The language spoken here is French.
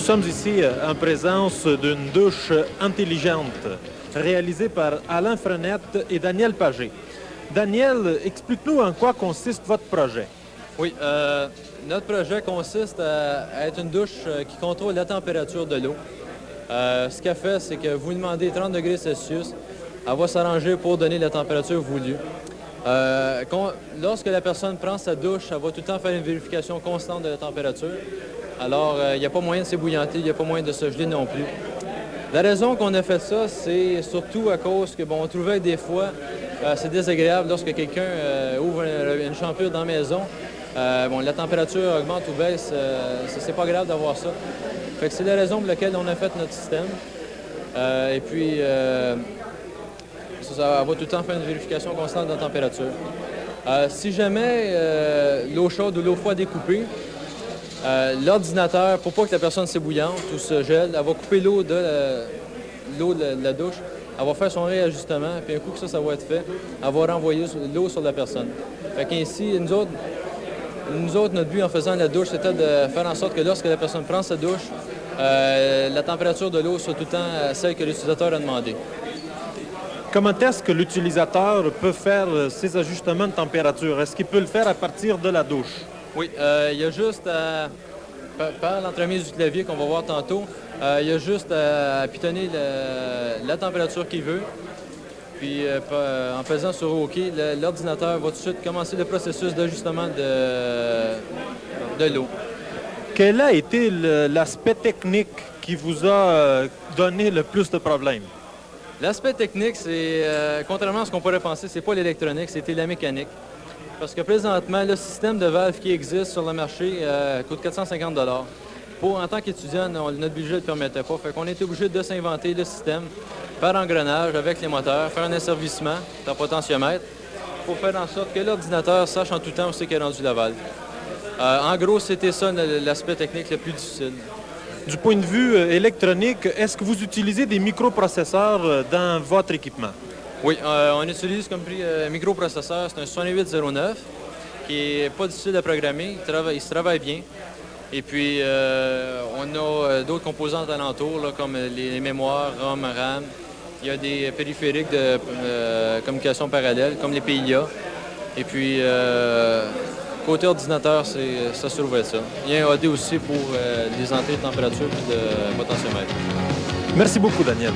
sommes ici en présence d'une douche intelligente réalisée par Alain Frenette et Daniel Pagé. Daniel, explique-nous en quoi consiste votre projet. Oui, notre projet consiste à être une douche qui contrôle la température de l'eau. Ce qu'elle fait, c'est que vous demandez 30 degrés Celsius, elle va s'arranger pour donner la température voulue. Lorsque la personne prend sa douche, elle va tout le temps faire une vérification constante de la température. Alors, il n'y a pas moyen de s'ébouillanter, il n'y a pas moyen de se geler non plus. La raison qu'on a fait ça, c'est surtout à cause que, on trouvait que des fois, c'est désagréable lorsque quelqu'un ouvre une champure dans la maison. La température augmente ou baisse, c'est pas grave d'avoir ça. Fait que c'est la raison pour laquelle on a fait notre système. Ça va tout le temps faire une vérification constante de la température. Si jamais l'eau chaude ou l'eau froide est coupée, l'ordinateur, pour pas que la personne s'ébouillante ou se gèle, elle va couper l'eau de la douche, elle va faire son réajustement, puis un coup que ça va être fait, elle va renvoyer l'eau sur la personne. Fait qu'ainsi, nous autres, notre but en faisant la douche, c'était de faire en sorte que lorsque la personne prend sa douche, la température de l'eau soit tout le temps celle que l'utilisateur a demandé. Comment est-ce que l'utilisateur peut faire ces ajustements de température? Est-ce qu'il peut le faire à partir de la douche? Oui, il y a juste par l'entremise du clavier qu'on va voir tantôt, il y a juste à pitonner la température qu'il veut. Puis en pesant sur OK, l'ordinateur va tout de suite commencer le processus d'ajustement de l'eau. Quel a été l'aspect technique qui vous a donné le plus de problèmes? L'aspect technique, c'est, contrairement à ce qu'on pourrait penser, c'est pas l'électronique, c'était la mécanique. Parce que présentement, le système de valve qui existe sur le marché coûte 450 $. En tant qu'étudiant, notre budget ne le permettait pas. Fait qu'on était obligé de s'inventer le système par engrenage avec les moteurs, faire un asservissement d'un potentiomètre pour faire en sorte que l'ordinateur sache en tout temps où c'est qu'est rendu la valve. En gros, c'était ça l'aspect technique le plus difficile. Du point de vue électronique, est-ce que vous utilisez des microprocesseurs dans votre équipement? Oui, on utilise comme microprocesseur, c'est un 6809 qui n'est pas difficile à programmer, il se travaille bien. Et puis, on a d'autres composantes alentours, là, comme les mémoires, ROM, RAM. Il y a des périphériques de communication parallèle, comme les PIA. Et puis, côté ordinateur, ça se trouve être ça. Il y a un AD aussi pour les entrées de température et de potentiomètre. Merci beaucoup, Daniel.